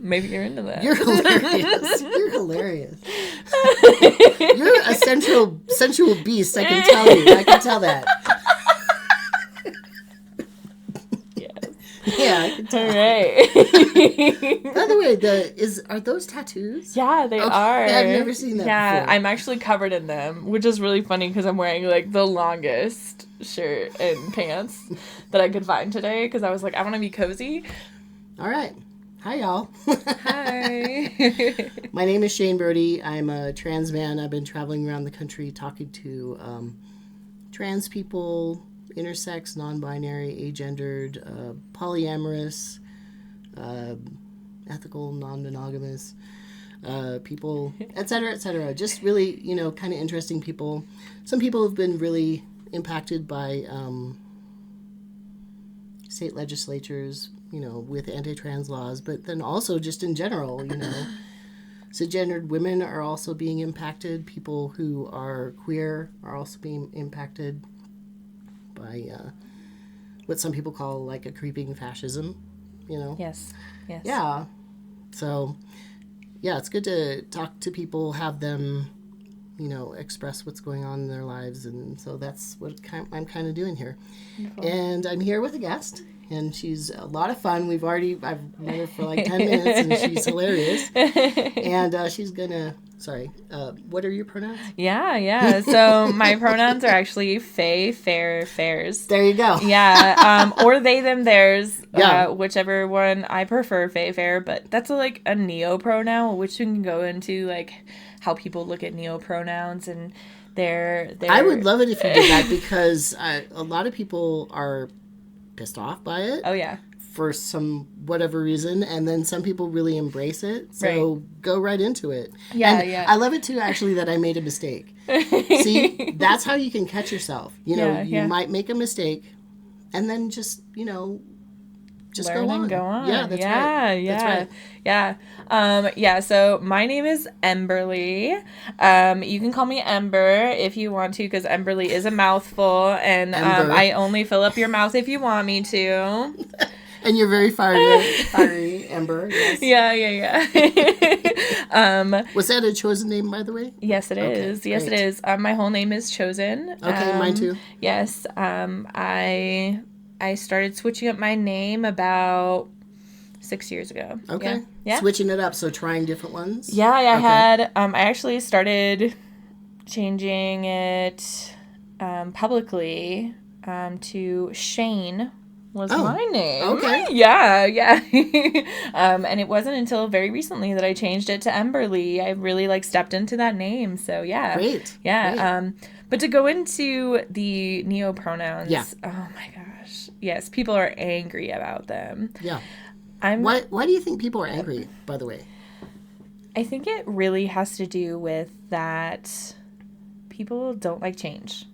Maybe you're into that. You're hilarious. You're hilarious. You're a sensual beast. I can tell you. I can tell that. Yeah, I can tell. All right. By the way, are those tattoos? Yeah, they are. I've never seen that before. I'm actually covered in them, which is really funny because I'm wearing like the longest shirt and pants that I could find today because I was like, I want to be cozy. All right. Hi, y'all. Hi. My name is Shane Brody. I'm a trans man. I've been traveling around the country talking to trans people, intersex, non-binary, agendered, polyamorous, ethical, non-monogamous people, etc., etc. Just really, kind of interesting people. Some people have been really impacted by state legislatures, with anti-trans laws, but then also just in general, cisgendered women are also being impacted. People who are queer are also being impacted by what some people call like a creeping fascism, Yes. Yeah. So, yeah, it's good to talk to people, have them, express what's going on in their lives. And so that's what I'm kind of doing here. Wonderful. And I'm here with a guest. And she's a lot of fun. I've known her for like 10 minutes, and she's hilarious. And she's gonna, what are your pronouns? Yeah. So my pronouns are actually Fae, fair, fairs. There you go. Yeah, or they, them, theirs. Yeah. Whichever one I prefer, Fae, fair. But that's like a neo-pronoun, which we can go into, like, how people look at neo-pronouns and their... I would love it if you did that, because a lot of people are pissed off by it. Oh, yeah. For some whatever reason, and then some people really embrace it. So Go right into it. Yeah. I love it too, actually, that I made a mistake. See, that's how you can catch yourself. You might make a mistake, and then just just learn go on. And go on. Yeah, that's right. Yeah. So my name is Emberly. You can call me Ember if you want to, because Emberly is a mouthful, and I only fill up your mouth if you want me to. And you're very fiery, Ember. Yes. Yeah. Was that a chosen name, by the way? Yes, it is. Yes, it is. My whole name is Chosen. Okay, mine too. Yes. I started switching up my name about 6 years ago. Okay. Yeah. Switching it up, so trying different ones? Yeah, I actually started changing it publicly to Shane was my name. Okay. Yeah. And it wasn't until very recently that I changed it to Emberly. I really stepped into that name. So yeah. Great. Yeah. Great. But to go into the neo-pronouns, oh my gosh. Yes, people are angry about them. Yeah. Why do you think people are angry, by the way? I think it really has to do with that people don't like change.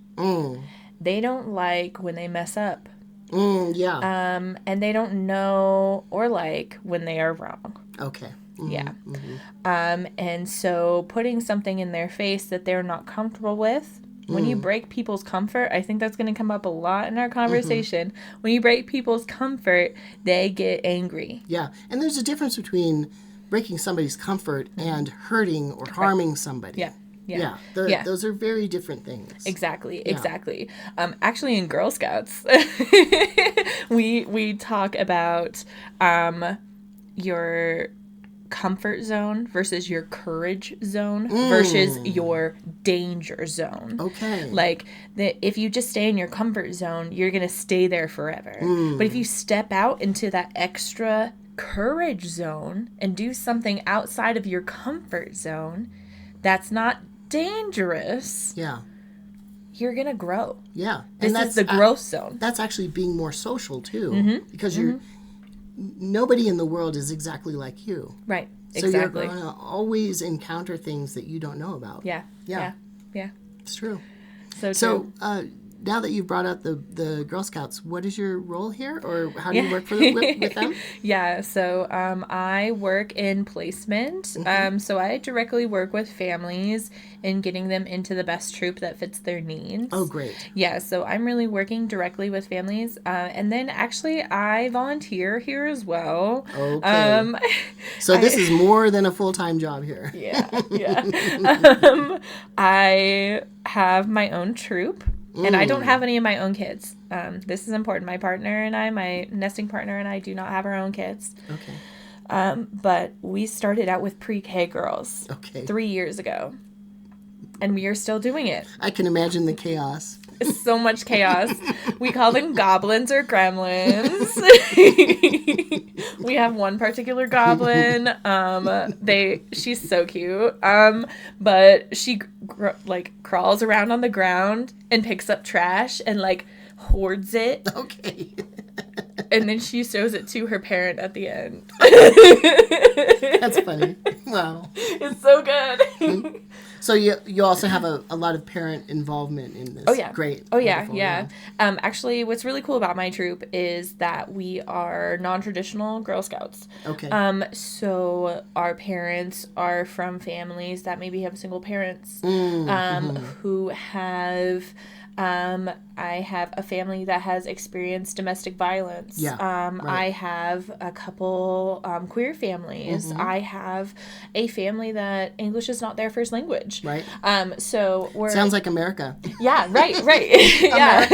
They don't like when they mess up. Yeah. And they don't know or like when they are wrong. Okay. Mm-hmm. Yeah. Mm-hmm. And so putting something in their face that they're not comfortable with, when you break people's comfort, I think that's going to come up a lot in our conversation. Mm-hmm. When you break people's comfort, they get angry. Yeah. And there's a difference between breaking somebody's comfort and hurting or harming somebody. Yeah. Those are very different things. Exactly. Actually, in Girl Scouts, we talk about your comfort zone versus your courage zone versus your danger zone. Okay. Like, if you just stay in your comfort zone, you're going to stay there forever. But if you step out into that extra courage zone and do something outside of your comfort zone that's not dangerous, you're gonna grow. This is the growth zone. That's actually being more social too, because nobody in the world is exactly like you, right? So you're going to always encounter things that you don't know about. Yeah. It's It's true. So now that you've brought out the Girl Scouts, what is your role here, or how do you work with them? Yeah, so I work in placement. So I directly work with families in getting them into the best troop that fits their needs. Oh, great. Yeah, so I'm really working directly with families. And then actually I volunteer here as well. Okay. So this is more than a full-time job here. Yeah. I have my own troop. And I don't have any of my own kids. This is important. My partner and I, my nesting partner and I, do not have our own kids. Okay. But we started out with pre-K girls 3 years ago. And we are still doing it. I can imagine the chaos. It's so much chaos. We call them goblins or gremlins. We have one particular goblin. She's so cute. But she crawls around on the ground and picks up trash and hoards it. Okay. And then she shows it to her parent at the end. That's funny. Wow. It's so good. So you also have a lot of parent involvement in this. Oh, yeah. Great. Oh, yeah. Actually, what's really cool about my troop is that we are non-traditional Girl Scouts. Okay. So our parents are from families that maybe have single parents who have... I have a family that has experienced domestic violence. Yeah, right. I have a couple queer families. I have a family that English is not their first language. Right. So we're... Sounds like America. Yeah, right. Yeah.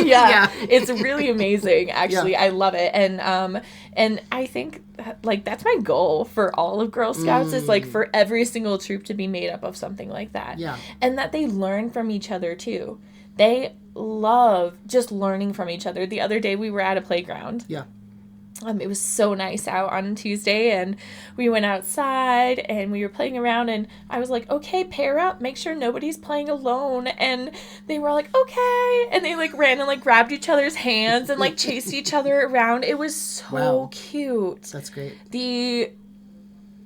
Yeah. It's really amazing, actually. Yeah. I love it. And I think that's my goal for all of Girl Scouts is for every single troop to be made up of something like that. Yeah. And that they learn from each other too. They love just learning from each other. The other day we were at a playground. Yeah. It was so nice out on Tuesday, and we went outside and we were playing around, and I was like, okay, pair up, make sure nobody's playing alone. And they were like, okay. And they ran and grabbed each other's hands and chased each other around. It was so cute. That's great.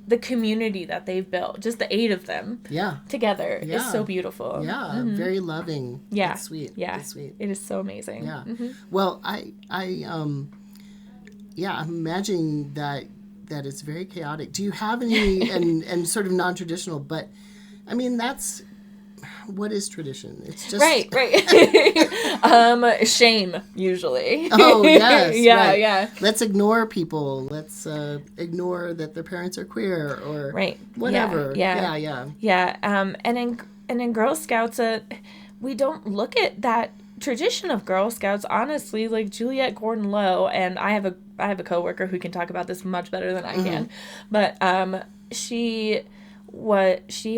The community that they've built, just the 8 of them together is so beautiful. Yeah, very loving. Yeah. That's sweet. Yeah. That's sweet. It is so amazing. Yeah. Well, I'm imagining that it's very chaotic. Do you have any, and sort of non-traditional, but I mean, what is tradition? It's just... Right. Shame, usually. Oh, yes. Yeah. Let's ignore people. Let's ignore that their parents are queer or whatever. Yeah. And in Girl Scouts, we don't look at that tradition of Girl Scouts, honestly. Juliette Gordon-Lowe, and I have a coworker who can talk about this much better than I can, but she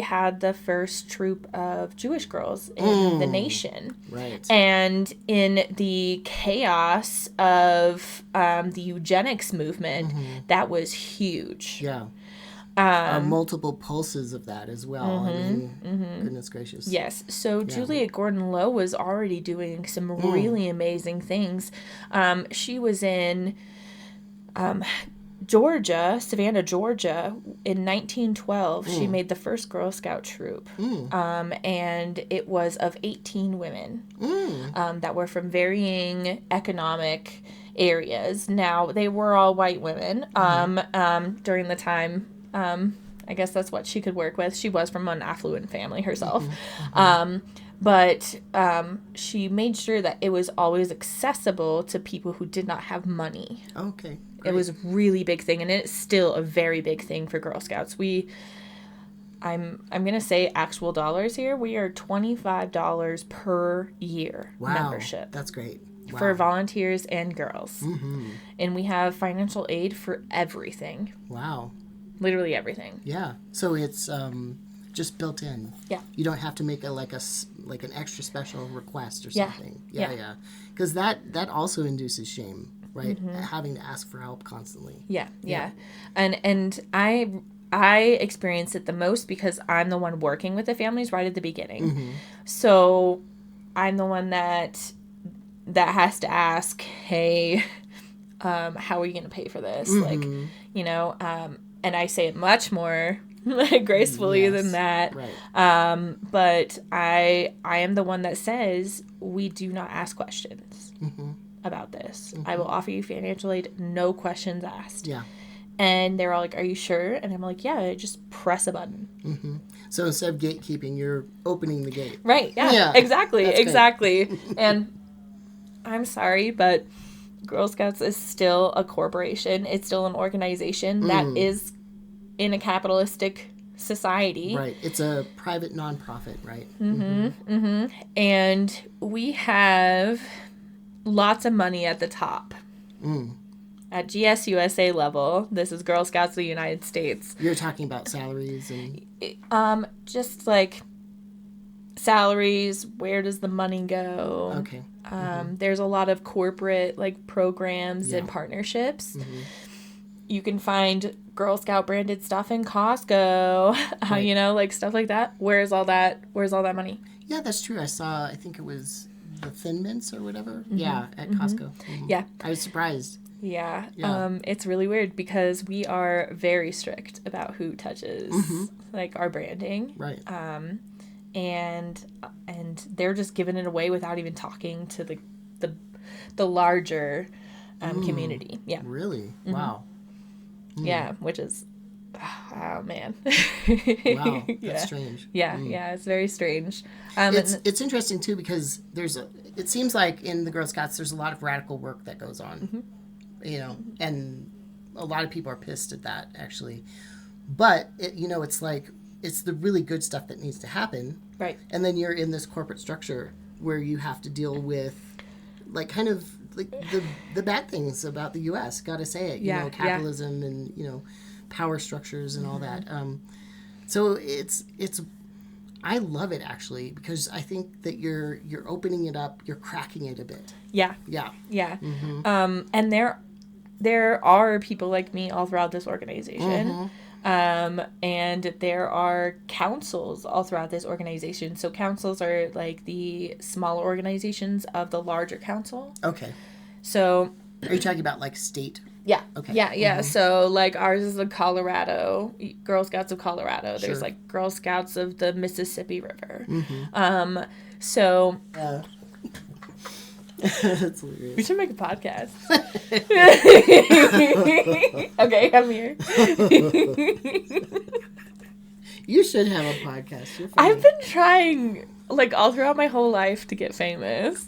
had the first troop of Jewish girls in the nation. Right. And in the chaos of the eugenics movement, that was huge. Yeah. Multiple pulses of that as well. I mean, goodness gracious. Yes. So Juliette Gordon-Lowe was already doing some really amazing things. She was in... Savannah, Georgia, in 1912, she made the first Girl Scout troop. And it was of 18 women that were from varying economic areas. Now, they were all white women during the time. I guess that's what she could work with. She was from an affluent family herself. But she made sure that it was always accessible to people who did not have money. Okay. Great. It was a really big thing, and it's still a very big thing for Girl Scouts. I'm going to say actual dollars here. We are $25 per year membership. That's great. Wow. For volunteers and girls. And we have financial aid for everything. Wow. Literally everything. Yeah. So it's just built in. Yeah. You don't have to make an extra special request or something. Yeah. Because that also induces shame, right? Having to ask for help constantly. Yeah. And I experience it the most because I'm the one working with the families right at the beginning. So I'm the one that has to ask, hey, how are you going to pay for this? And I say it much more gracefully than that. Right. But I am the one that says we do not ask questions about this. I will offer you financial aid, no questions asked. Yeah. And they're all like, are you sure? And I'm like, yeah, just press a button. So instead of gatekeeping, you're opening the gate. Right. Yeah. Exactly. That's exactly. And I'm sorry, but Girl Scouts is still a corporation. It's still an organization that is in a capitalistic society. Right. It's a private nonprofit, right? And we have lots of money at the top. At GSUSA level, this is Girl Scouts of the United States. You're talking about salaries and... just like salaries, where does the money go? Okay. There's a lot of corporate like programs and partnerships. You can find Girl Scout branded stuff in Costco, Right. you know, like stuff like that. Where's all that money? Yeah, that's true. I think it was the Thin Mints or whatever. Yeah, at Costco. Yeah. I was surprised. Yeah. Yeah. It's really weird because we are very strict about who touches like our branding. Right. And they're just giving it away without even talking to the larger community. Yeah. Really? Wow. Yeah, which is oh man. Wow. That's Yeah. strange. Yeah, yeah, it's very strange. It's interesting too because it seems like in the Girl Scouts there's a lot of radical work that goes on. You know, and a lot of people are pissed at that actually. But it's like it's the really good stuff that needs to happen. Right. And then you're in this corporate structure where you have to deal with like kind of like the bad things about the US, gotta say it. You know, capitalism and, power structures and all that. So it's I love it actually because I think that you're opening it up, you're cracking it a bit. Yeah. Yeah. Yeah. And there are people like me all throughout this organization. And there are councils all throughout this organization. So councils are like the smaller organizations of the larger council. Okay. So are you talking about like state? Yeah. Okay. Yeah. So like ours is the Colorado Girl Scouts of Colorado. There's like Girl Scouts of the Mississippi River. So That's hilarious. we should make a podcast. Okay, I'm here. You should have a podcast. You're funny. I've been trying like all throughout my whole life to get famous.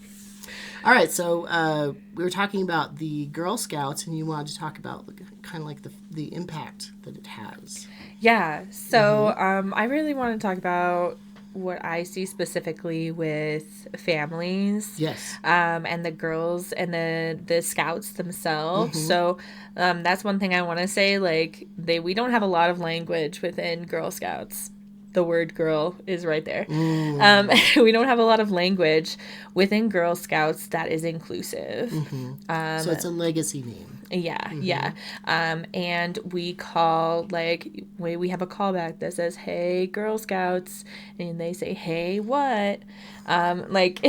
All right, so we were talking about the Girl Scouts, and you wanted to talk about kind of like the impact that it has. Yeah, so I really want to talk about what I see specifically with families. Yes. And the girls and the scouts themselves. So that's one thing I want to say. Like we don't have a lot of language within Girl Scouts. The word girl is right there. We don't have a lot of language within Girl Scouts that is inclusive. So it's a legacy name. Yeah, yeah. And we call, like, we have a callback that says, hey, Girl Scouts, and they say, hey, what? Like,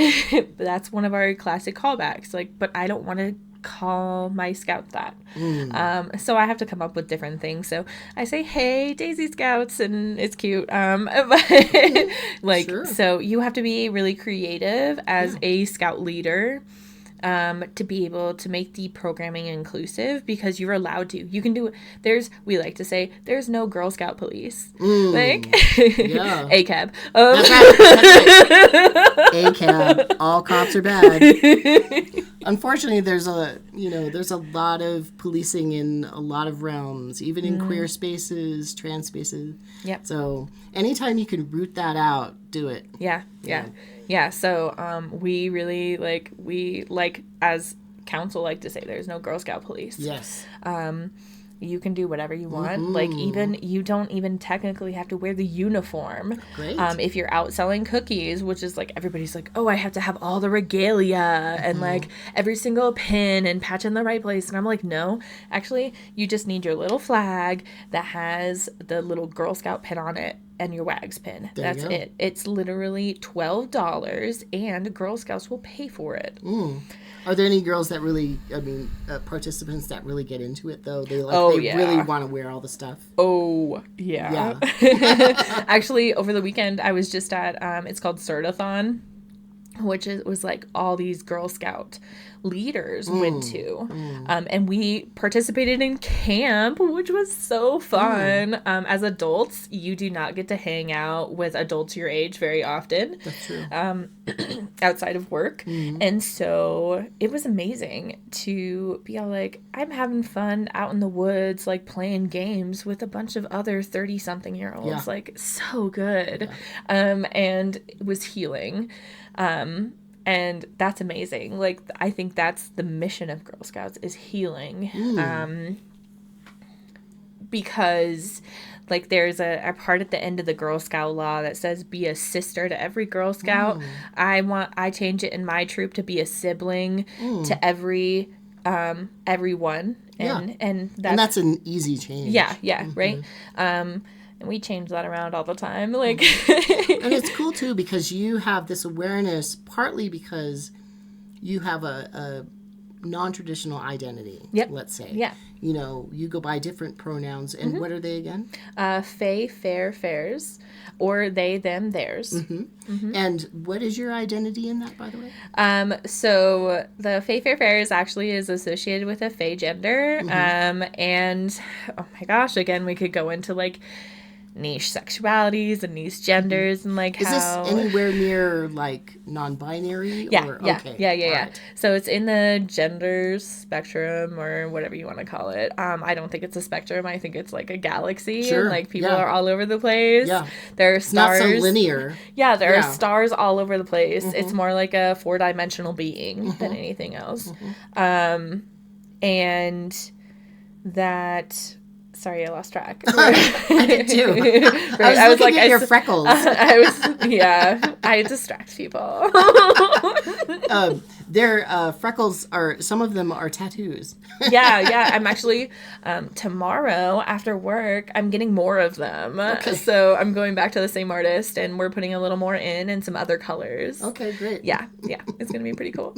that's one of our classic callbacks. Like, but I don't want to call my scout that. So I have to come up with different things. So I say, hey, Daisy Scouts, and it's cute. But, like, so you have to be really creative as a scout leader. To be able to make the programming inclusive because you're allowed to. You can do it. We like to say, there's no Girl Scout police. Like, ACAB. That's right. ACAB. All cops are bad. Unfortunately, there's a lot of policing in a lot of realms, even in queer spaces, trans spaces. Yep. So anytime you can root that out, do it. Yeah. So we really as council like to say there's no Girl Scout police. Yes. You can do whatever you want. Like you don't even technically have to wear the uniform. Great. If you're out selling cookies, which is like everybody's like, oh, I have to have all the regalia and like every single pin and patch in the right place. And I'm like, no, actually, you just need your little flag that has the little Girl Scout pin on it and your WAGS pin. That's it. It's literally $12 and Girl Scouts will pay for it. Are there any girls that really, participants that really get into it though? They really want to wear all the stuff. Oh yeah. Actually, over the weekend I was just at it's called Certathon, which was like all these Girl Scout leaders went to. And we participated in camp, which was so fun. As adults, you do not get to hang out with adults your age very often. That's true. Outside of work. And so it was amazing to be all like, I'm having fun out in the woods, like playing games with a bunch of other 30-something-year-olds. Yeah. Like, so good. And it was healing. And that's amazing. Like, I think that's the mission of Girl Scouts, is healing. Because, like, there's a part at the end of the Girl Scout law that says be a sister to every Girl Scout. I change it in my troop to be a sibling to everyone. And that's an easy change. Yeah, right? And we change that around all the time. Like, and it's cool too because you have this awareness, partly because you have a non-traditional identity. Let's say. Yeah. You know, you go by different pronouns, and what are they again? Fae, fair, fairs, or they, them, theirs. And what is your identity in that, by the way? So the Fae, fair, fairs actually is associated with a Fae-gender. And oh my gosh, again, we could go into like niche sexualities and niche genders and like is this anywhere near like non-binary? Yeah. Right. So it's in the gender spectrum or whatever you want to call it. I don't think it's a spectrum. I think it's like a galaxy. And like people are all over the place. Yeah. There are stars. Not so linear. Yeah, there are stars all over the place. It's more like a 4-dimensional being than anything else. And that... Sorry, I lost track. I did too. Right. I was looking at your freckles. I distract people. Their freckles some of them are tattoos. Yeah. I'm actually, tomorrow after work, I'm getting more of them. Okay. So I'm going back to the same artist and we're putting a little more in and some other colors. Okay, great. Yeah. It's going to be pretty cool.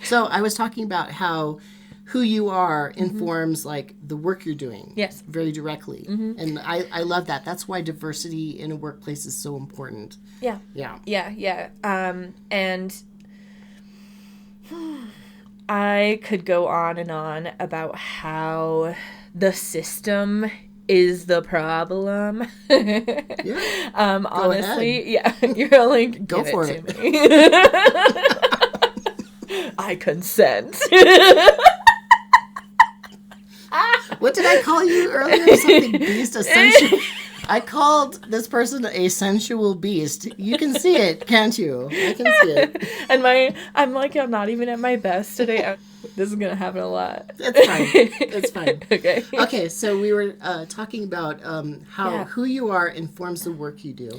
So I was talking about how who you are informs like the work you're doing. Yes. Very directly. And I love that. That's why diversity in a workplace is so important. Yeah. And I could go on and on about how the system is the problem. Honestly, you're like, go for it. To me. I consent. What did I call you earlier? Something beast, a sensual. I called this person a sensual beast. You can see it, can't you? I can see it. And I'm not even at my best today. This is gonna happen a lot. It's fine. Okay. So we were talking about how who you are informs the work you do,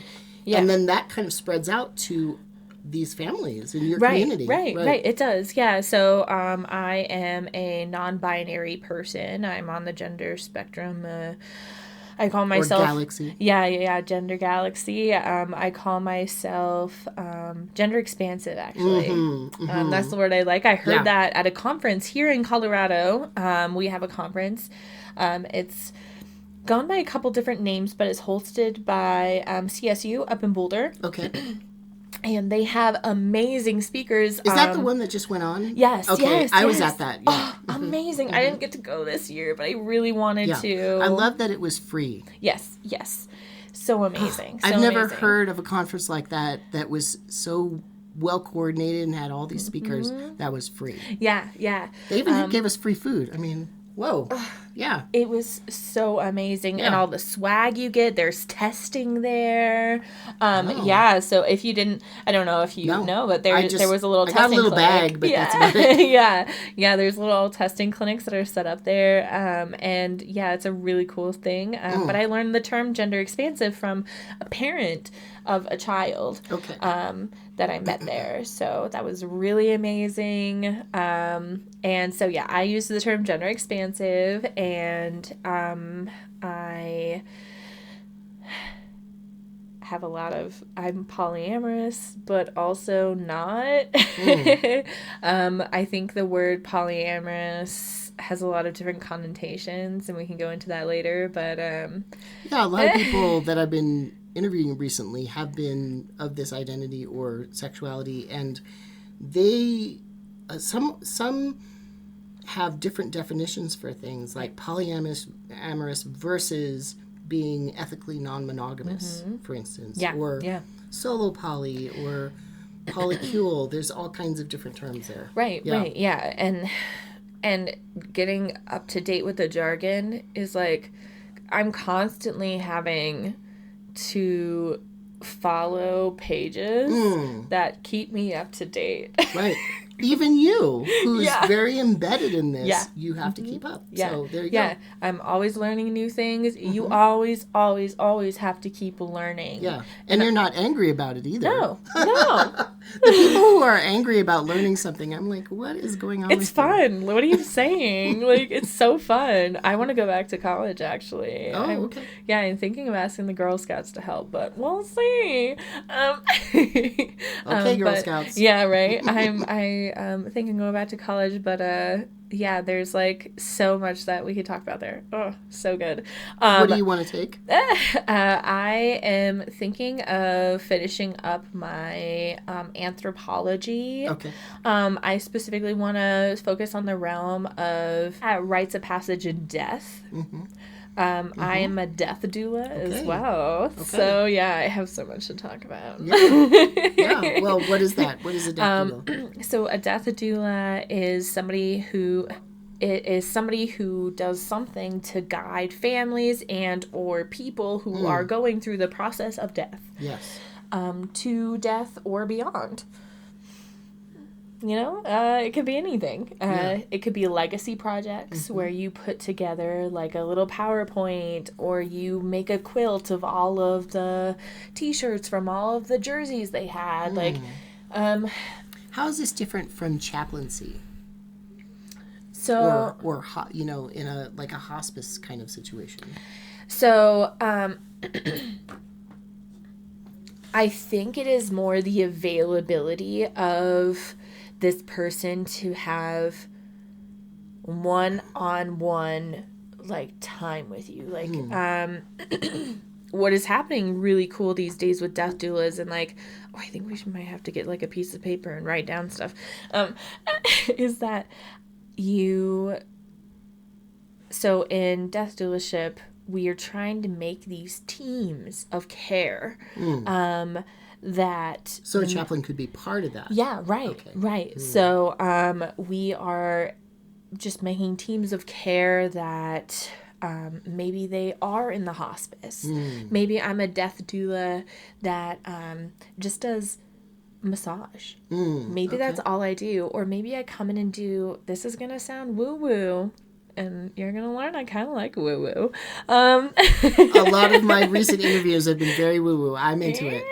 and then that kind of spreads out to these families in your community. Right. It does. Yeah. So I am a non-binary person. I'm on the gender spectrum. I call myself... Or galaxy. Yeah. Gender galaxy. I call myself gender expansive, actually. That's the word I like. I heard that at a conference here in Colorado. We have a conference. It's gone by a couple different names, but it's hosted by CSU up in Boulder. Okay. And they have amazing speakers. Is that the one that just went on? Yes. Okay, I was at that. Yeah. Oh, amazing. I didn't get to go this year, but I really wanted to. I love that it was free. Yes. So amazing. I've never heard of a conference like that was so well coordinated and had all these speakers that was free. Yeah. They even gave us free food. I mean, whoa. Yeah. It was so amazing. And all the swag you get, there's testing there. Yeah, so if you didn't, I don't know if you know, but there was a little testing clinic. I got a little bag, but that's about it. Yeah, there's little testing clinics that are set up there. And yeah, it's a really cool thing. But I learned the term gender expansive from a parent of a child that I met there. So that was really amazing. And so, yeah, I use the term gender expansive, and I have a lot of, I'm polyamorous, but also not. I think the word polyamorous has a lot of different connotations, and we can go into that later, but yeah, a lot of people that I've been interviewing recently have been of this identity or sexuality, and they some have different definitions for things, like polyamorous versus being ethically non-monogamous, for instance, or solo poly or polycule. There's all kinds of different terms there. Right, and getting up to date with the jargon is like, I'm constantly having to follow pages that keep me up to date. Right. Even you, who's very embedded in this, you have to keep up. Yeah. So there you go. I'm always learning new things. You always, always, always have to keep learning. Yeah. And you're not angry about it either. No. The people who are angry about learning something, I'm like, what is going on It's with fun. You? What are you saying? Like, it's so fun. I want to go back to college, actually. Okay. Yeah, I'm thinking of asking the Girl Scouts to help, but we'll see. Okay, Girl Scouts. Yeah, right. I'm thinking going back to college, but there's like so much that we could talk about there. Oh, so good. What do you want to take? I am thinking of finishing up my anthropology. Okay. I specifically want to focus on the realm of rites of passage and death. I am a death doula as well. Okay. So, yeah, I have so much to talk about. Yeah. Well, what is that? What is a death doula? So, a death doula is somebody who does something to guide families and or people who are going through the process of death. Yes. To death or beyond. You know, it could be anything. It could be legacy projects where you put together like a little PowerPoint, or you make a quilt of all of the T-shirts from all of the jerseys they had. Like, how is this different from chaplaincy? So, or you know, in a like a hospice kind of situation. So, I think it is more the availability of this person to have one-on-one like time with you. Like what is happening really cool these days with death doulas, and like, I think we might have to get like a piece of paper and write down stuff, is that so in death doulaship, we are trying to make these teams of care that... So a chaplain could be part of that. Yeah, right, okay. Right. So we are just making teams of care that maybe they are in the hospice. Maybe I'm a death doula that just does massage. Maybe that's all I do. Or maybe I come in and do, this is going to sound woo-woo, and you're going to learn I kind of like woo-woo. A lot of my recent interviews have been very woo-woo. I'm into it.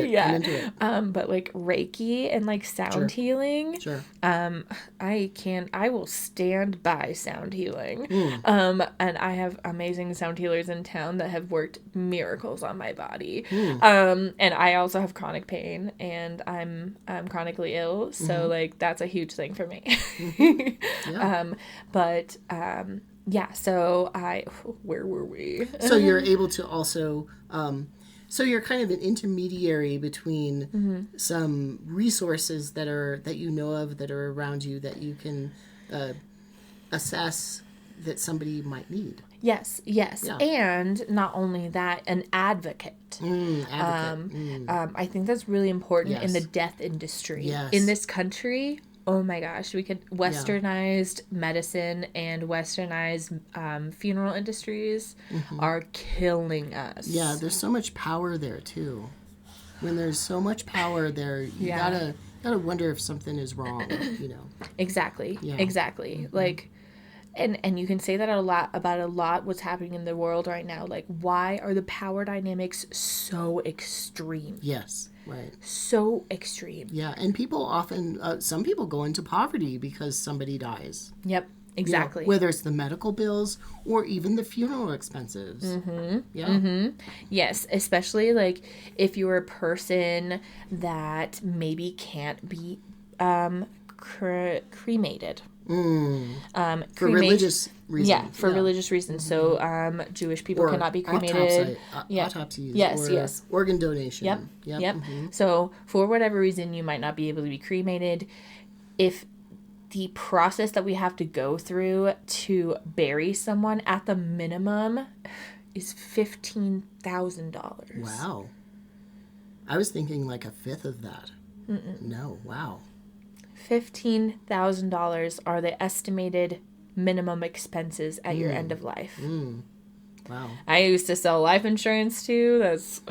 Yeah. I'm into it. But like Reiki and like sound healing. Sure. I will stand by sound healing. And I have amazing sound healers in town that have worked miracles on my body. And I also have chronic pain, and I'm chronically ill. So like that's a huge thing for me. So where were we? So you're able to also, so you're kind of an intermediary between some resources that you know of that are around you that you can assess that somebody might need. Yes. Yeah. And not only that, an advocate. I think that's really important in the death industry. Yes. In this country, oh my gosh, we could westernized medicine and westernized funeral industries are killing us. Yeah, there's so much power there too. When there's so much power there, you gotta wonder if something is wrong, you know. Exactly. Like, and you can say that about a lot what's happening in the world right now. Like, why are the power dynamics so extreme? Yes. Right. So extreme. Yeah, and people often, some people go into poverty because somebody dies. Yep, exactly. Whether it's the medical bills or even the funeral expenses. Yes, especially like if you're a person that maybe can't be cremated. For religious reasons. Yeah, for religious reasons. So Jewish people Or cannot be cremated. Autopsies. Yes. Organ donation. Yep. So for whatever reason, you might not be able to be cremated. If the process that we have to go through to bury someone at the minimum is $15,000. Wow. I was thinking like a fifth of that. No, wow. $15,000 are the estimated minimum expenses at your end of life. Wow. I used to sell life insurance too. That's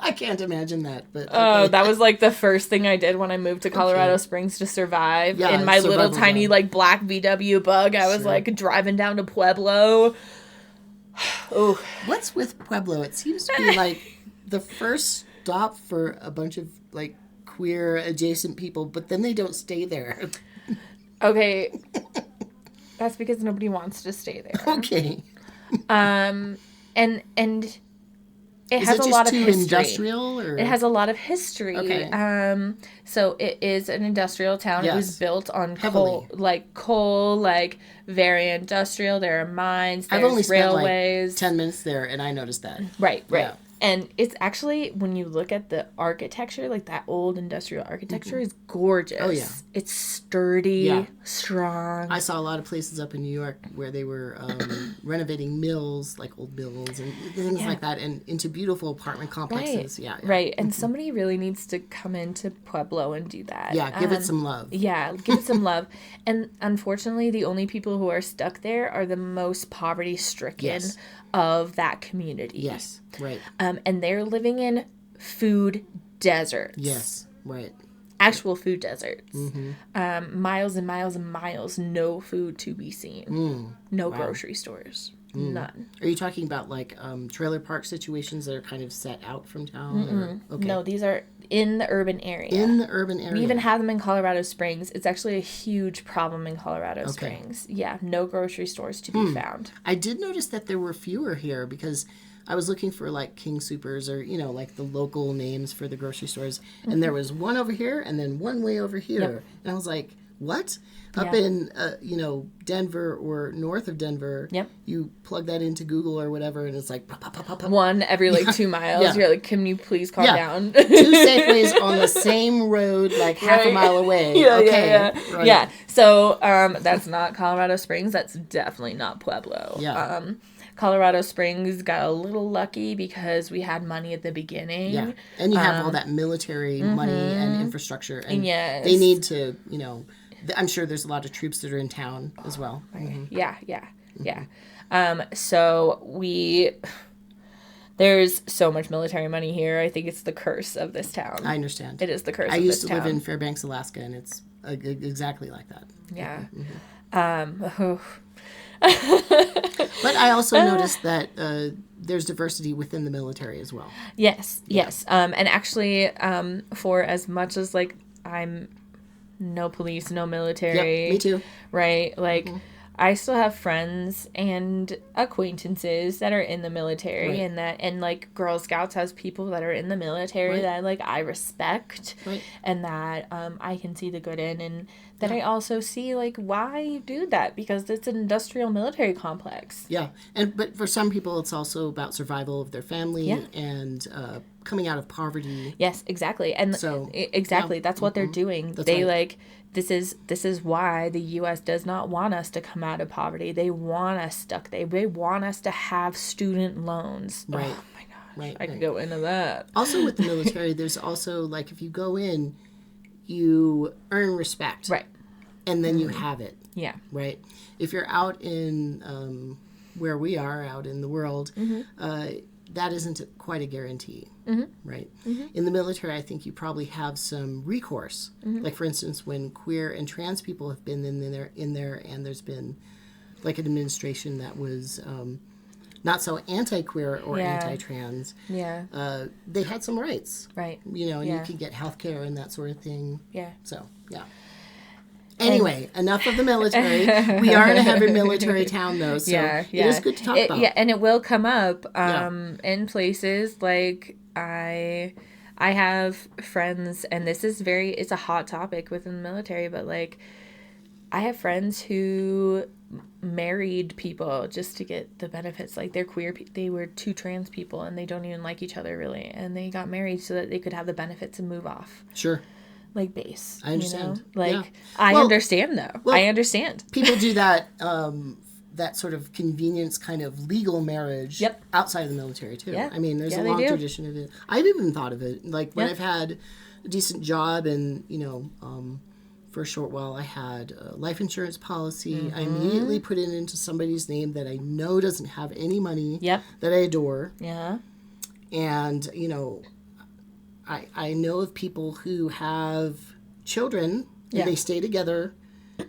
I can't imagine that, but oh, that was like the first thing I did when I moved to Colorado Springs to survive. In my little tiny like black VW Bug, I was like driving down to Pueblo. Oh, what's with Pueblo? It seems to be like the first stop for a bunch of like queer adjacent people, but then they don't stay there. Okay. That's because nobody wants to stay there. Okay. And it has a lot of history. Industrial, or? It has a lot of history. Okay. So it is an industrial town. Yes. It was built on Heavily. coal, very industrial. There are mines, there's I've only railways. spent like 10 minutes there, and I noticed that. Right. Yeah. And it's actually, when you look at the architecture, like that old industrial architecture is gorgeous. Oh, yeah. It's sturdy, strong. I saw a lot of places up in New York where they were renovating mills, like old mills and things like that, and into beautiful apartment complexes. Right. Right. And somebody really needs to come into Pueblo and do that. Yeah, give it some love. Yeah, give it some love. And unfortunately, the only people who are stuck there are the most poverty-stricken of that community. Yes, right. And they're living in food deserts. Yes, right. Actual food deserts. Miles and miles and miles, no food to be seen. No grocery stores. None. Are you talking about like trailer park situations that are kind of set out from town? Or? Okay. No, these are in the urban area. In the urban area. We even have them in Colorado Springs. It's actually a huge problem in Colorado Springs. Yeah, no grocery stores to be found. I did notice that there were fewer here because I was looking for like King Soopers or, like the local names for the grocery stores. And there was one over here and then one way over here. And I was like, what? Up in, Denver or north of Denver, you plug that into Google or whatever, and it's like... Pop, pop, pop, pop. One every 2 miles. You're like, can you please calm down? 2 Safeways on the same road, like half a mile away. Yeah. So that's not Colorado Springs. That's definitely not Pueblo. Yeah. Colorado Springs got a little lucky because we had money at the beginning. Yeah. And you have all that military money and infrastructure. And they need to, I'm sure there's a lot of troops that are in town as well. Yeah. So there's so much military money here. I think it's the curse of this town. I understand. It is the curse of this town. I used to live in Fairbanks, Alaska, and it's exactly like that. Yeah. But I also noticed that there's diversity within the military as well. Yes. And actually, for as much as I'm no police, no military. Yep, me too. Right? I still have friends and acquaintances that are in the military, and Girl Scouts has people that are in the military that I respect, and that I can see the good in, and that I also see why you do that, because it's an industrial military complex. Yeah, but for some people it's also about survival of their family and coming out of poverty. Yes, exactly, and that's what they're doing. This is why the U.S. does not want us to come out of poverty. They want us stuck. They want us to have student loans. Right. Oh my gosh. I could go into that. Also with the military, there's also if you go in, you earn respect. Right. And then you have it. Yeah. Right. If you're out in where we are, out in the world, that isn't quite a guarantee, right? In the military, I think you probably have some recourse. Like, for instance, when queer and trans people have been in there, and there's been an administration that was not so anti-queer or anti-trans. Yeah. They had some rights, right? And you could get health care and that sort of thing. Yeah. So, yeah. Anyway, enough of the military. We are in a heavy military town, though, so it is good to talk about. Yeah, and it will come up in places like I have friends, and this is it's a hot topic within the military, but like I have friends who married people just to get the benefits. Like they're queer, they were two trans people and they don't even like each other really, and they got married so that they could have the benefits and move off. Sure. Like base. I understand. You know? Like I understand though. I understand. People do that that sort of convenience kind of legal marriage outside of the military too. Yeah. I mean, there's a long tradition of it. I've even thought of it. Like when I've had a decent job and, for a short while I had a life insurance policy. I immediately put it into somebody's name that I know doesn't have any money that I adore. Yeah. And, I know of people who have children and they stay together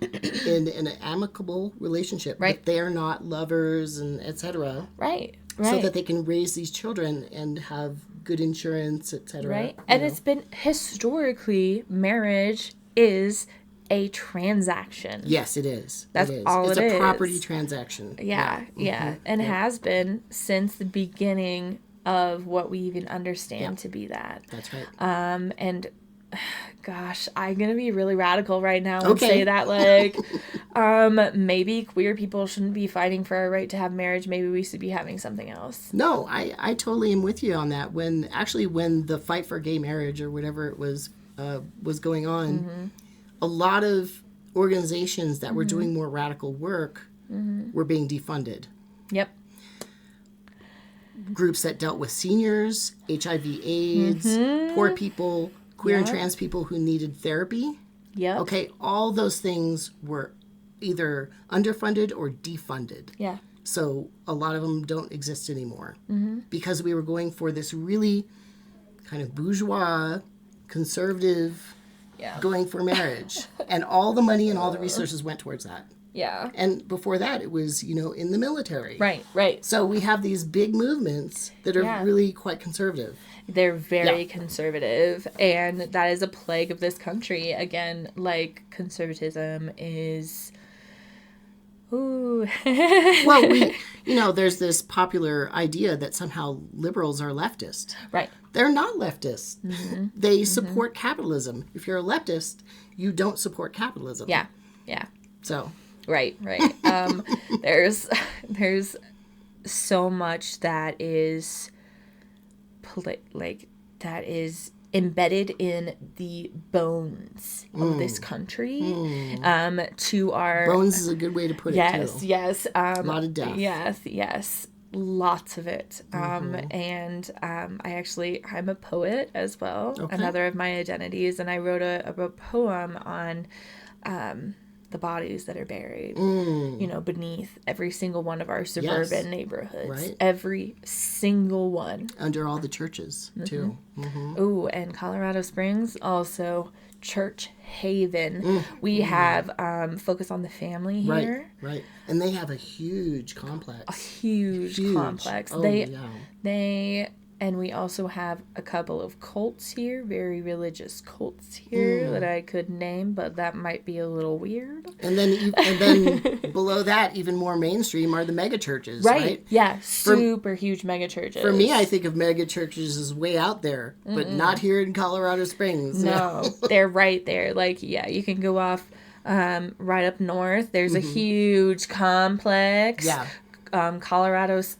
in an amicable relationship, but they're not lovers and etc. Right. So that they can raise these children and have good insurance, etc. Right. And it's been historically, marriage is a transaction. Yes, it is. That's all it is. It's a property transaction. Yeah. And has been since the beginning of what we even understand to be that. That's right. And gosh, I'm gonna be really radical right now and say that like maybe queer people shouldn't be fighting for our right to have marriage. Maybe we should be having something else. No, I totally am with you on that. When the fight for gay marriage or whatever it was going on, a lot of organizations that were doing more radical work were being defunded. Yep. Groups that dealt with seniors, HIV/AIDS, poor people, queer and trans people who needed therapy. Yeah. Okay, all those things were either underfunded or defunded. Yeah. So a lot of them don't exist anymore because we were going for this really kind of bourgeois, conservative, going for marriage. And all the money and all the resources went towards that. Yeah. And before that, it was, in the military. Right. So we have these big movements that are really quite conservative. They're very conservative, and that is a plague of this country. Again, like, conservatism is... Ooh. Well, there's this popular idea that somehow liberals are leftist. Right. They're not leftist. They support capitalism. If you're a leftist, you don't support capitalism. Yeah. So... Right. There's so much that is that is embedded in the bones of this country. To our bones is a good way to put it too. Yes. A lot of death. Yes. Lots of it. And I'm a poet as well. Okay. Another of my identities, and I wrote a poem on the bodies that are buried, beneath every single one of our suburban neighborhoods. Right. Every single one. Under all the churches, too. Ooh, and Colorado Springs, also church haven. We have Focus on the Family here. Right. And they have a huge complex. A huge complex. And we also have a couple of cults here, very religious cults here that I could name, but that might be a little weird. And then below that, even more mainstream, are the mega churches, right? Yeah, super huge mega churches. For me, I think of mega churches as way out there, but not here in Colorado Springs. No, they're right there. Like, you can go off right up north. There's a huge complex. Yeah. Colorado's...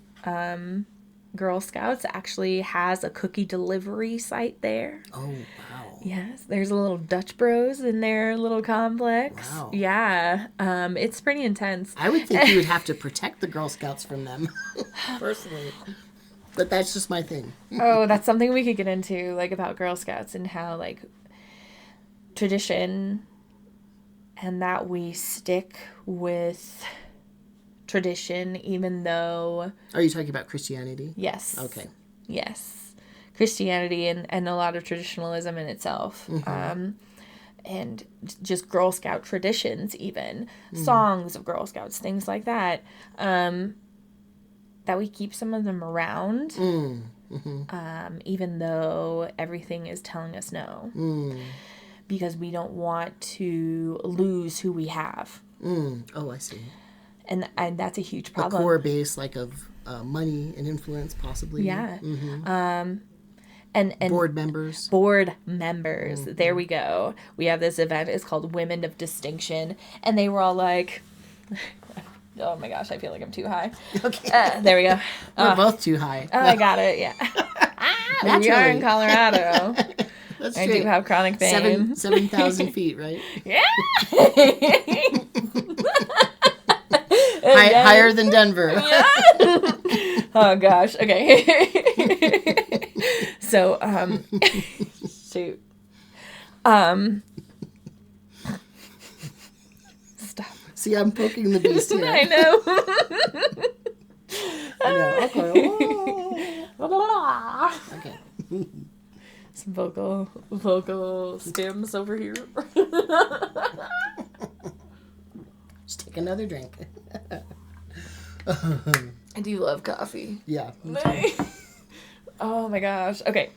Girl Scouts actually has a cookie delivery site there. Oh, wow. Yes, there's a little Dutch Bros in their little complex. Wow. Yeah, it's pretty intense. I would think you would have to protect the Girl Scouts from them, personally. But that's just my thing. Oh, that's something we could get into, like, about Girl Scouts and how, like, tradition and that we stick with... tradition, even though... Are you talking about Christianity? Yes. Okay. Yes. Christianity and a lot of traditionalism in itself. And just Girl Scout traditions even. Songs of Girl Scouts, things like that. That we keep some of them around. Even though everything is telling us no. because we don't want to lose who we have. Oh, I see. And that's a huge A problem. core base, like, of money and influence, possibly. Yeah. Mm-hmm. And board members. There we go. We have this event. It's called Women of Distinction. And they were all like, oh my gosh, I feel like I'm too high. Okay. There we go. We're both too high. Oh, I got it. Yeah. We are in Colorado. That's I true. do have chronic pain. 7,000 feet, right? Yeah. Higher than Denver. Yeah. Oh gosh. Okay. So, shoot. Stop. See, I'm poking the beast here. I know. I know. Okay. Okay. Some vocal stems over here. Just take another drink. I do love coffee. Yeah. Oh my gosh. Okay.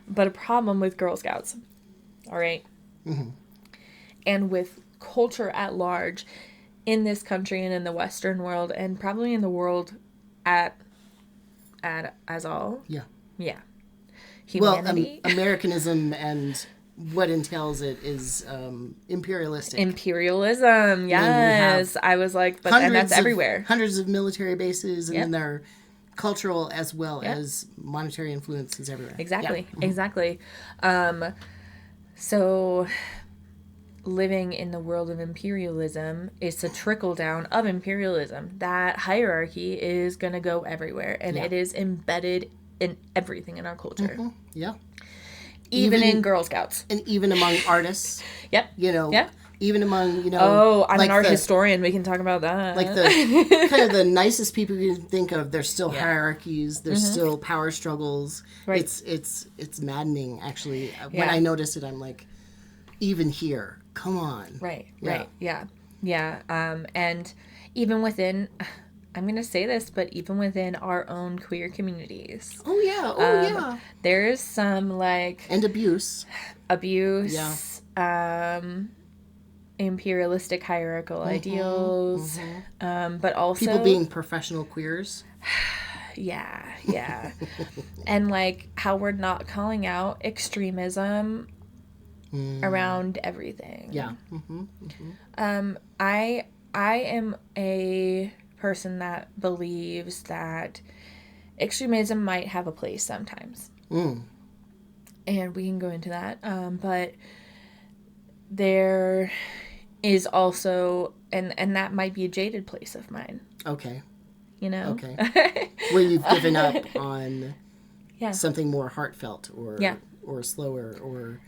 But a problem with Girl Scouts. All right. Mm-hmm. And with culture at large in this country and in the Western world and probably in the world as all. Yeah. Yeah. Humanity. Well, Americanism and what entails it is imperialistic. Imperialism, yes. I was like, but and that's everywhere. Hundreds of military bases, and Yep. then their cultural as well as monetary influence is everywhere. Exactly, Yeah. exactly. So living in the world of imperialism, it's a trickle down of imperialism. That hierarchy is going to go everywhere, and it is embedded in everything in our culture. Mm-hmm. Yeah. Even in Girl Scouts. And even among artists. Yep. You know. Yep. Even among, Oh, I'm like an art historian. We can talk about that. Like the kind of the nicest people you can think of, there's still hierarchies, there's still power struggles. Right. It's maddening, actually. When I notice it, I'm like, even here, come on. Right. Yeah. And even within, I'm going to say this, but even within our own queer communities. Oh, yeah. There's some, like... And abuse. Imperialistic hierarchical ideals. But also... People being professional queers. Yeah. And, like, how we're not calling out extremism around everything. Yeah. I am a person that believes that extremism might have a place sometimes. And we can go into that. But there is also, and that might be a jaded place of mine. Okay. You know? Okay. Where you've given up on Yeah. something more heartfelt or slower or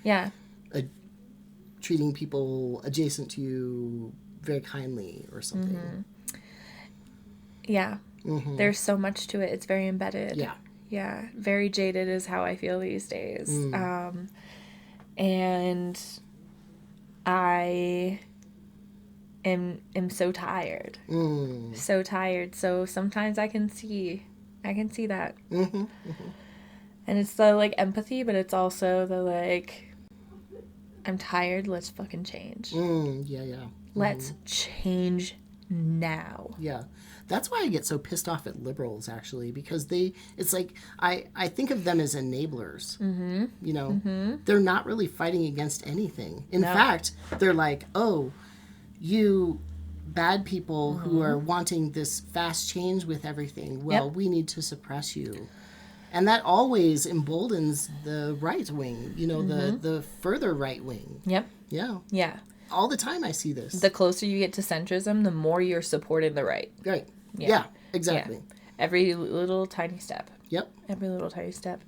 treating people adjacent to you very kindly or something. Yeah. There's so much to it. It's very embedded. Yeah. Very jaded is how I feel these days. And I am so tired. So tired. So sometimes I can see that. And it's the, like, empathy, but it's also the, like, I'm tired, let's fucking change. Let's change now. Yeah. That's why I get so pissed off at liberals, actually, because it's like, I think of them as enablers. You know, they're not really fighting against anything. In fact, they're like, oh, you bad people who are wanting this fast change with everything, well, we need to suppress you. And that always emboldens the right wing, you know, the further right wing. Yep. Yeah. All the time I see this. The closer you get to centrism, the more you're supporting the right. Right. Yeah, exactly. Yeah. Every little tiny step. Yep. Every little tiny step.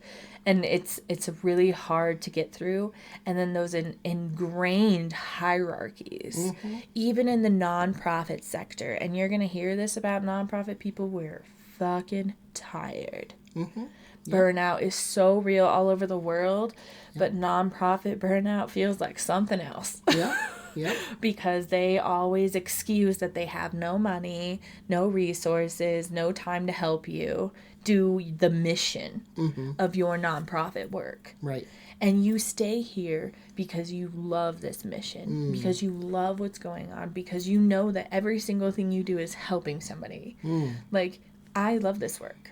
And it's really hard to get through. And then those ingrained hierarchies, even in the nonprofit sector. And you're going to hear this about nonprofit people. We're fucking tired. Burnout is so real all over the world. But nonprofit burnout feels like something else. Yeah. Because they always excuse that they have no money, no resources, no time to help you do the mission of your nonprofit work. Right. And you stay here because you love this mission, because you love what's going on, because you know that every single thing you do is helping somebody. Like, I love this work.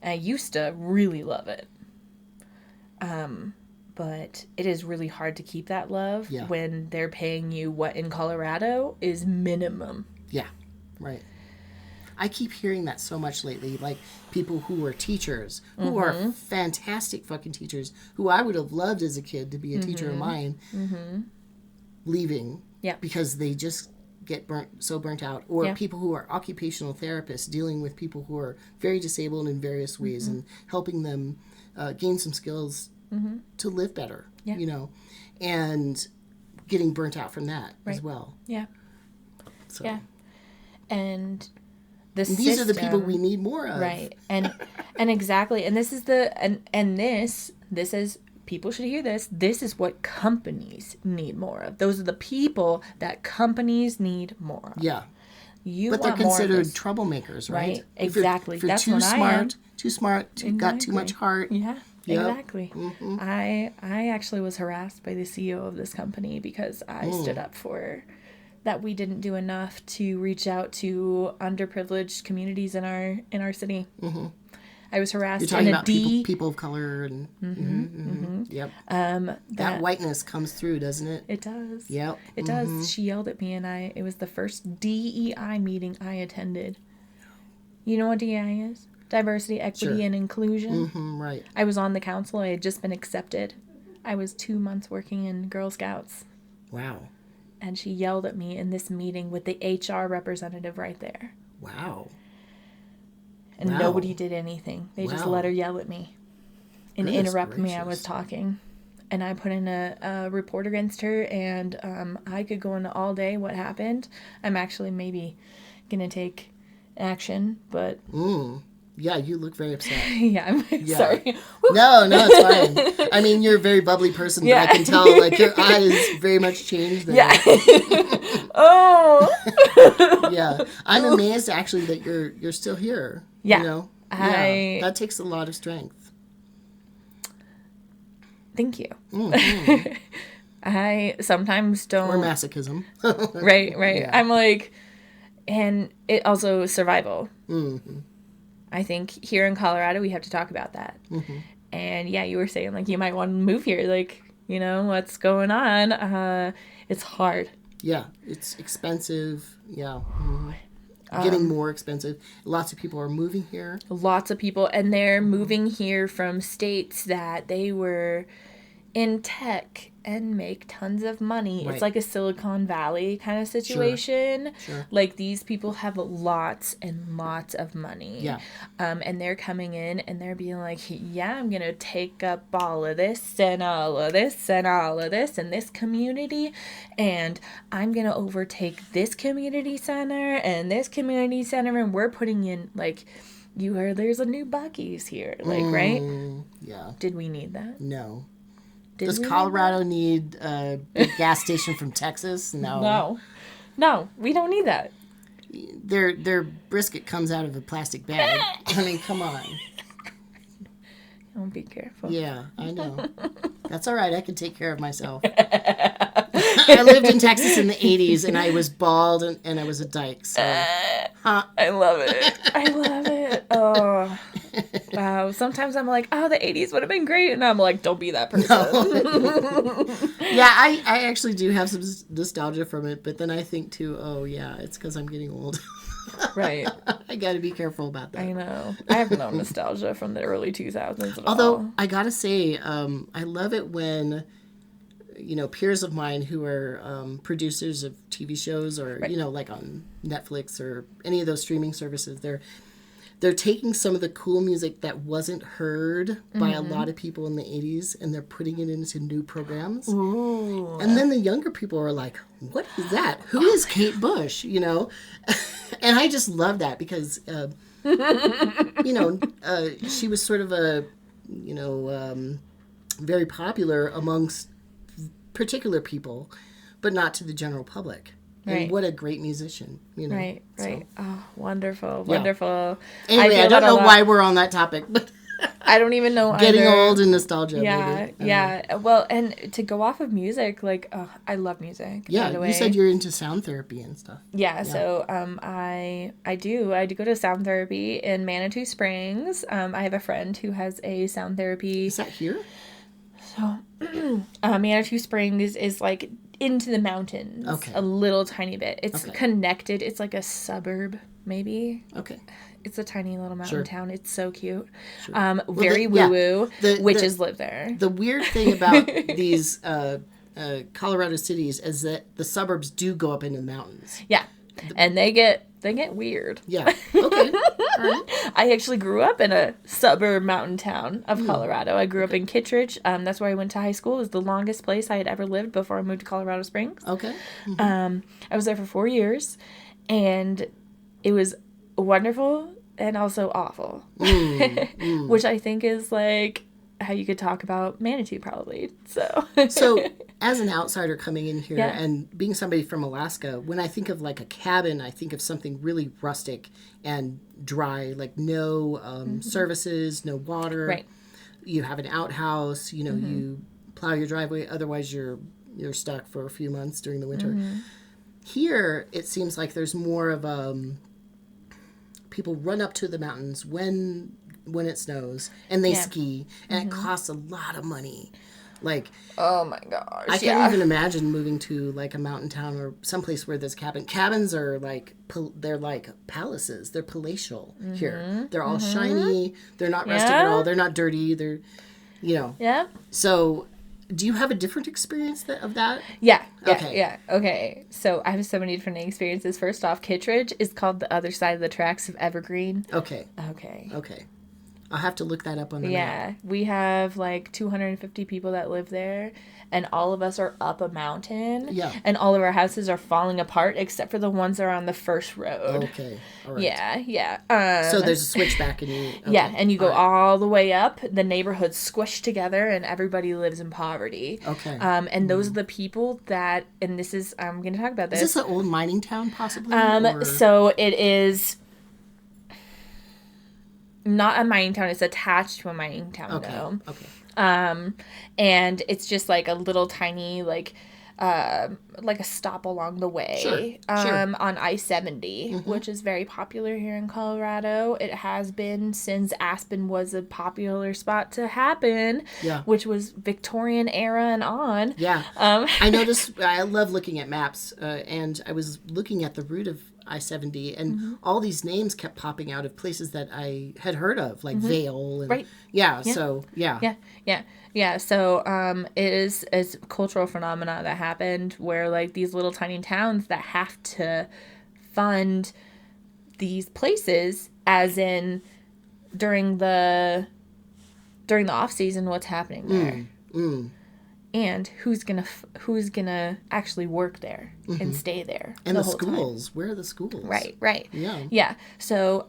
I used to really love it. But it is really hard to keep that love when they're paying you what in Colorado is minimum. Yeah, right. I keep hearing that so much lately. Like, people who are teachers, who are fantastic fucking teachers, who I would have loved as a kid to be a teacher of mine, leaving because they just get burnt out. Or people who are occupational therapists dealing with people who are very disabled in various ways and helping them gain some skills to live better, you know, and getting burnt out from that as well. Yeah. So. Yeah. And these are the people we need more of. Right. And exactly. And this is this is, people should hear this. This is what companies need more of. Those are the people that companies need more of. Yeah. But they're considered troublemakers, right? Exactly. If you're That's too what smart, I am. Too smart, got too much heart. Yeah. Yep. Exactly. I actually was harassed by the CEO of this company because I stood up for that we didn't do enough to reach out to underprivileged communities in our city. I was harassed. You're talking about people of color and yep. That whiteness comes through, doesn't it? It does. Yep. It does. She yelled at me, and it was the first DEI meeting I attended. You know what DEI is? Diversity, equity, and inclusion. Right. I was on the council. I had just been accepted. I was 2 months working in Girl Scouts. Wow. And she yelled at me in this meeting with the HR representative right there. Wow. And nobody did anything. They just let her yell at me and interrupt me. I was talking. And I put in a report against her, and I could go into all day what happened. I'm actually maybe going to take action, but... Yeah, you look very upset. I'm sorry. No, it's fine. I mean, you're a very bubbly person, but I can tell, like, your eyes very much changed there. Yeah. Yeah. I'm amazed, actually, that you're still here. Yeah. You know? That takes a lot of strength. Thank you. I sometimes don't... Or masochism. Right. Yeah. I'm like... And it also survival. I think here in Colorado, we have to talk about that. And you were saying, like, you might want to move here. Like, you know, what's going on? It's hard. Yeah, it's expensive. Yeah. Getting more expensive. Lots of people are moving here. Lots of people. And they're moving here from states that they were in tech and make tons of money. Right. It's like a Silicon Valley kind of situation. Sure. Like, these people have lots and lots of money. Yeah. And they're coming in and they're being like, yeah, I'm going to take up all of this and all of this and all of this in this community. And I'm going to overtake this community center and this community center. And we're putting in, like, you heard there's a new Buc-ee's here. Like, right? Yeah. Did we need that? No. Does Colorado need a gas station from Texas? No. No, we don't need that. Their brisket comes out of a plastic bag. I mean, come on. Don't be careful. Yeah, I know. That's all right. I can take care of myself. I lived in Texas in the 80s, and I was bald, and I was a dyke. So, I love it. I love it. Oh, wow. Sometimes I'm like, the 80s would have been great. And I'm like, don't be that person. No. Yeah, I actually do have some nostalgia from it. But then I think, too, it's because I'm getting old. Right. I got to be careful about that. I know. I have no nostalgia from the early 2000s at Although, all. I got to say, I love it when... peers of mine who are producers of TV shows or, like on Netflix or any of those streaming services, they're taking some of the cool music that wasn't heard by a lot of people in the 80s and they're putting it into new programs. Ooh. And then the younger people are like, what is that? Who is Kate Bush? And I just love that because, she was sort of a, very popular amongst particular people, but not to the general public. Right. And what a great musician, Right. So. Oh, wonderful. Anyway, I don't know why we're on that topic, but I don't even know Getting either. old and nostalgia. Yeah, maybe. yeah. Well, and to go off of music, like, I love music. Yeah, by the way. you said you're into sound therapy and stuff. Yeah, so I do go to sound therapy in Manitou Springs. I have a friend who has a sound therapy. Is that here? So, Manitou Springs is like into the mountains. Okay. A little tiny bit. It's connected. It's like a suburb, maybe. Okay. It's a tiny little mountain town. It's so cute. Sure. Very woo-woo. Witches live there. The weird thing about these Colorado cities is that the suburbs do go up into the mountains. Yeah. And they get weird. Yeah. Okay. All right. I actually grew up in a suburb mountain town of Colorado. I grew up in Kittredge. That's where I went to high school. It was the longest place I had ever lived before I moved to Colorado Springs. Okay. I was there for 4 years, and it was wonderful and also awful, which I think is like how you could talk about Manitou probably. So as an outsider coming in here and being somebody from Alaska, when I think of like a cabin, I think of something really rustic and dry, like no services, no water. Right. You have an outhouse, you know, you plow your driveway, otherwise you're stuck for a few months during the winter. Here, it seems like there's more of people run up to the mountains when it snows and they ski, and it costs a lot of money. Like, oh my gosh, I can't even imagine moving to like a mountain town or someplace where there's cabins are like they're like palaces. They're palatial here. They're all shiny. They're not rustic at all. They're not dirty. They're, you know. Yeah. So, do you have a different experience of that? Yeah. Okay. Yeah. Okay. So I have so many different experiences. First off, Kittredge is called the other side of the tracks of Evergreen. Okay. Okay. I'll have to look that up on the map. Yeah. We have like 250 people that live there, and all of us are up a mountain. Yeah. And all of our houses are falling apart except for the ones that are on the first road. Okay. All right. Yeah. So there's a switchback and you... Okay. Yeah, and you go all the way up. The neighborhood's squished together, and everybody lives in poverty. Okay. And those are the people that, and this is, I'm going to talk about this. Is this an old mining town, possibly? So it is not a mining town. It's attached to a mining town, though. Okay. And it's just like a little tiny, like a stop along the way on I-70, which is very popular here in Colorado. It has been since Aspen was a popular spot to happen, which was Victorian era and on. Yeah. I noticed, I love looking at maps, and I was looking at the route of I-70, and all these names kept popping out of places that I had heard of, like Vail. And, right. So. So it is a cultural phenomena that happened where like these little tiny towns that have to fund these places, as in during the off season, what's happening there. And who's gonna actually work there and stay there, and the whole schools time. Where are the schools? Right. Yeah. So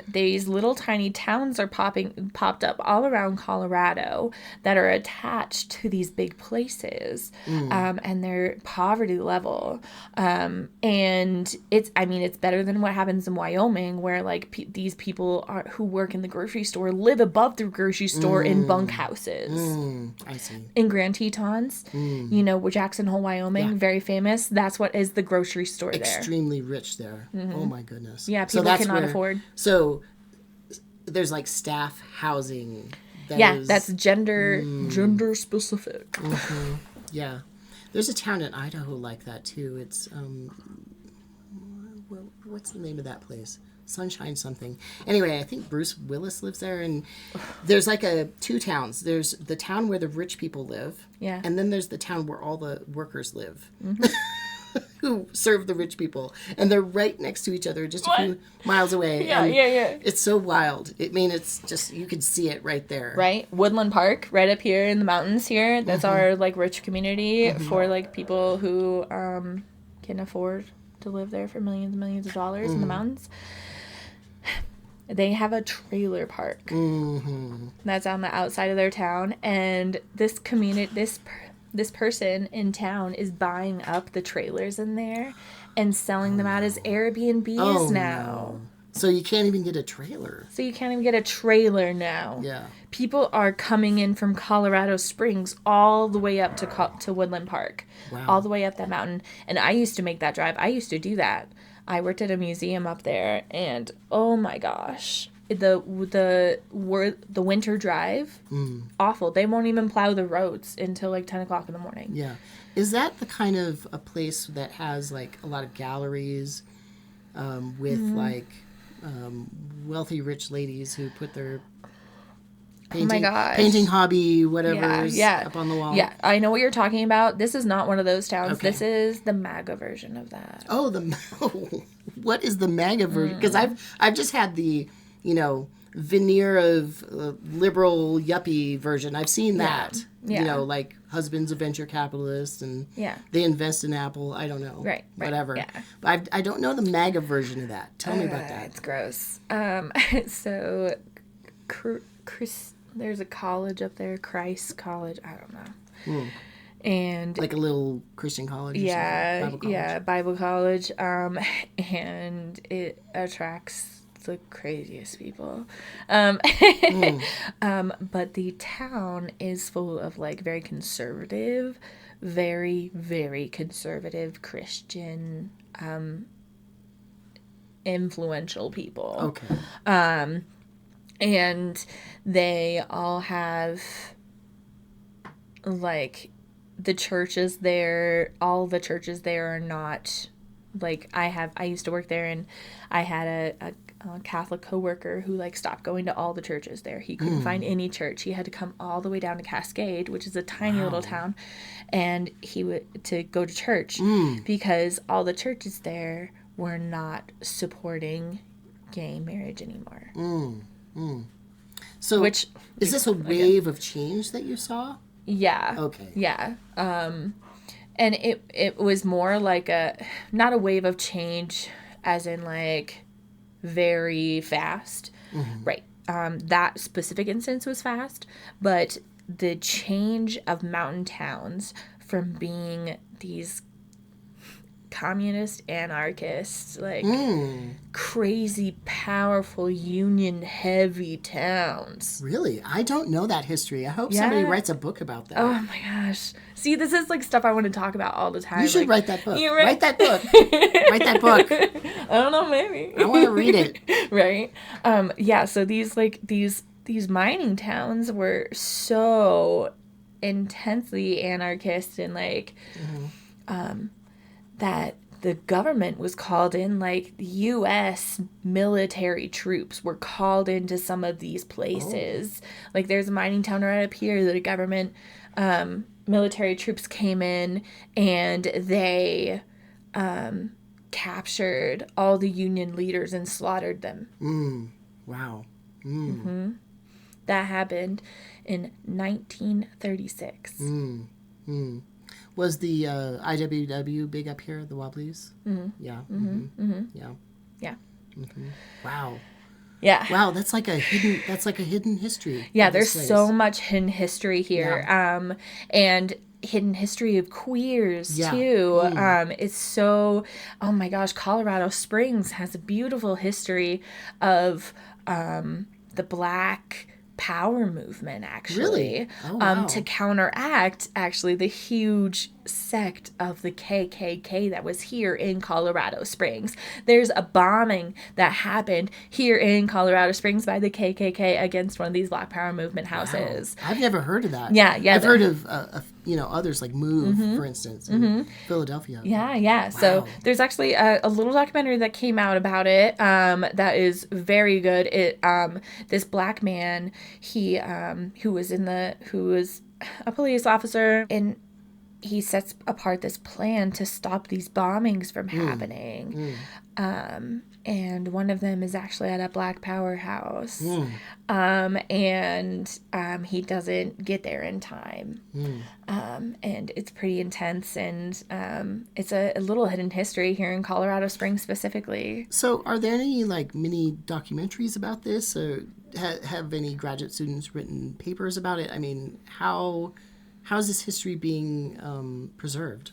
these little tiny towns are popped up all around Colorado that are attached to these big places, and their poverty level, and it's better than what happens in Wyoming, where like these people who work in the grocery store live above the grocery store in bunkhouses. I see. In Grand Tetons, you know, Jackson Hole, Wyoming, very famous. That's what is the grocery store there. Extremely rich there. Oh my goodness. Yeah, people cannot afford. So there's like staff housing. That's gender specific. Yeah. There's a town in Idaho like that too. It's what's the name of that place? Sunshine something. Anyway, I think Bruce Willis lives there, and there's like two towns. There's the town where the rich people live, and then there's the town where all the workers live, who serve the rich people, and they're right next to each other, just a few miles away. Yeah. It's so wild. It's just, you could see it right there. Right, Woodland Park, right up here in the mountains here. That's our like rich community for like people who can afford to live there for millions and millions of dollars in the mountains. They have a trailer park that's on the outside of their town, and this community, this person in town is buying up the trailers in there and selling them out as Airbnbs now. So you can't even get a trailer. So you can't even get a trailer now. Yeah. People are coming in from Colorado Springs all the way up to Woodland Park. Wow. All the way up that mountain. And I used to make that drive. I used to do that. I worked at a museum up there, and oh my gosh. The winter drive, awful. They won't even plow the roads until like 10 o'clock in the morning. Yeah. Is that the kind of a place that has like a lot of galleries with like wealthy rich ladies who put their painting hobby, whatever, up on the wall? Yeah, I know what you're talking about. This is not one of those towns. Okay. This is the MAGA version of that. Oh, what is the MAGA version? Because I've just had the, veneer of liberal yuppie version. I've seen that. Yeah. Like husband's a venture capitalist and they invest in Apple. I don't know. Right. Whatever. Yeah. But I don't know the MAGA version of that. Tell me about that. It's gross. So, there's a college up there, Christ College. I don't know. And like a little Christian college. Bible college. Yeah, Bible college. And it attracts the craziest people. But the town is full of like very conservative, very, very conservative Christian, influential people. Okay. And they all have like the churches there. All the churches there are not like I used to work there, and I had a Catholic coworker who like stopped going to all the churches there. He couldn't find any church. He had to come all the way down to Cascade, which is a tiny little town, and he would to go to church because all the churches there were not supporting gay marriage anymore. So, is this a wave of change that you saw? Yeah. Okay. Yeah. And it was more like not a wave of change as in like very fast. Right. That specific instance was fast, but the change of mountain towns from being these communist anarchists, like crazy, powerful, union heavy towns. Really? I don't know that history. I hope somebody writes a book about that. Oh my gosh. See, this is like stuff I want to talk about all the time. You should write that book. Write that book. Write that book. I don't know, maybe. I want to read it. Right? Yeah, so these mining towns were so intensely anarchist and like that the government was called in, like the U.S. military troops were called into some of these places. Like there's a mining town right up here that the government military troops came in and they captured all the union leaders and slaughtered them. Wow. That happened in 1936. Was the IWW big up here, the Wobblies? Yeah. Yeah. Wow. Yeah. Wow, that's like a hidden history. Yeah, there's so much hidden history here. And hidden history of queers too. It's so, oh my gosh, Colorado Springs has a beautiful history of the Black power movement, actually. Really? Oh, wow. To counteract actually the huge sect of the KKK that was here in Colorado Springs. There's a bombing that happened here in Colorado Springs by the KKK against one of these Black Power movement houses. Wow. I've never heard of that. Yeah. I've heard of others like Move, for instance, in Philadelphia. Yeah. Wow. So there's actually a little documentary that came out about it that is very good. This Black man, he who was a police officer, and he sets apart this plan to stop these bombings from happening. And one of them is actually at a Black Power house. And he doesn't get there in time. And it's pretty intense, and it's a little hidden history here in Colorado Springs specifically. So are there any like mini documentaries about this, or have any graduate students written papers about it? I mean, how is this history being preserved?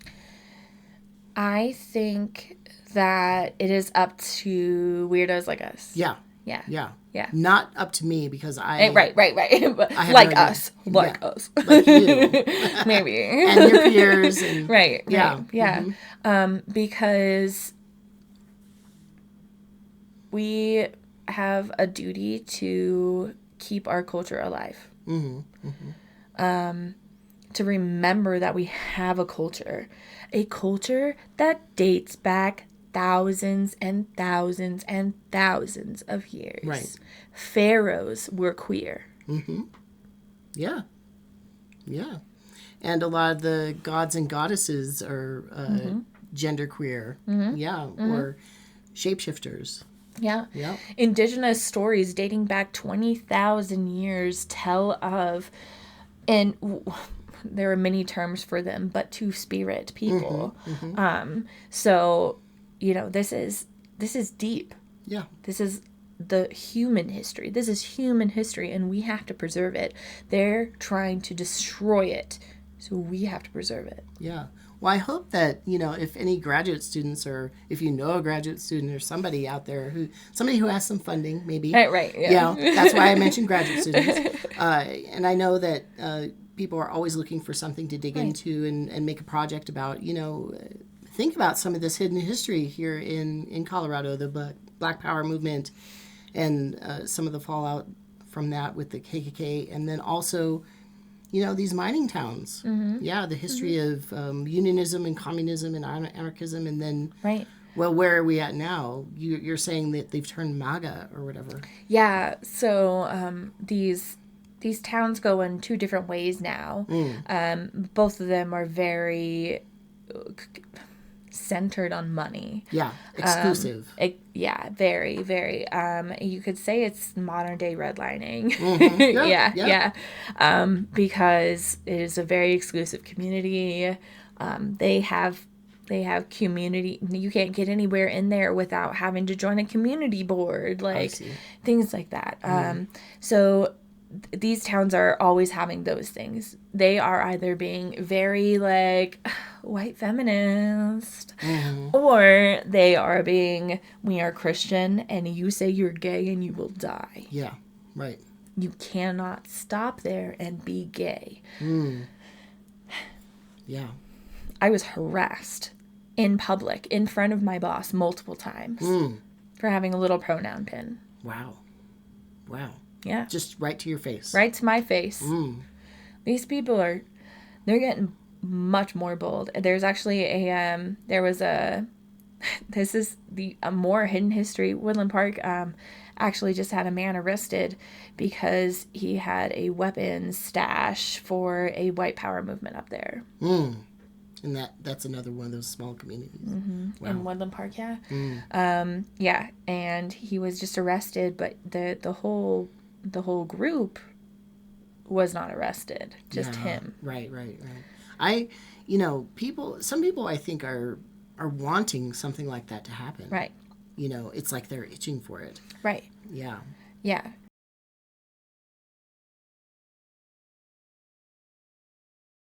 I think that it is up to weirdos like us. Yeah. Yeah. Yeah. Yeah. Not up to me because I... Right. But I have like no idea. us. Like us. Like you. Maybe. And your peers. And, Right. Yeah. Yeah. Because we have a duty to keep our culture alive. To remember that we have a culture that dates back thousands and thousands and thousands of years. Right. Pharaohs were queer. Yeah. Yeah. And a lot of the gods and goddesses are genderqueer. Yeah. Or shapeshifters. Yeah. Yeah. Indigenous stories dating back 20,000 years tell of, and there are many terms for them, but two-spirit people. So, you know, this is deep. Yeah. This is the human history. This is human history, and we have to preserve it. They're trying to destroy it, so we have to preserve it. Yeah. Well, I hope that, you know, if any graduate students or if you know a graduate student or somebody out there somebody who has some funding, maybe. Right. Yeah. Yeah. That's why I mentioned graduate students. And I know that people are always looking for something to dig into and make a project about, you know, think about some of this hidden history here in Colorado, the Black Power movement and some of the fallout from that with the KKK. And then also, you know, these mining towns. Yeah, the history of unionism and communism and anarchism. And then, well, where are we at now? You're saying that they've turned MAGA or whatever. Yeah, so these towns go in two different ways now. Both of them are very centered on money. Yeah, exclusive. Very, very. You could say it's modern day redlining. Because it is a very exclusive community. They have community. You can't get anywhere in there without having to join a community board, like things like that. So these towns are always having those things. They are either being very like white feminist, or they are being, we are Christian and you say you're gay and you will die. Yeah, right. You cannot stop there and be gay. Yeah. I was harassed in public in front of my boss multiple times for having a little pronoun pin. Wow. Yeah. Just right to your face. Right to my face. These people they're getting much more bold. There's actually this is a more hidden history. Woodland Park actually just had a man arrested because he had a weapons stash for a white power movement up there. And that's another one of those small communities. Wow. In Woodland Park, yeah. And he was just arrested, but the whole group was not arrested, just him. Right. Some people I think are wanting something like that to happen. Right. You know, it's like they're itching for it. Right. Yeah. Yeah.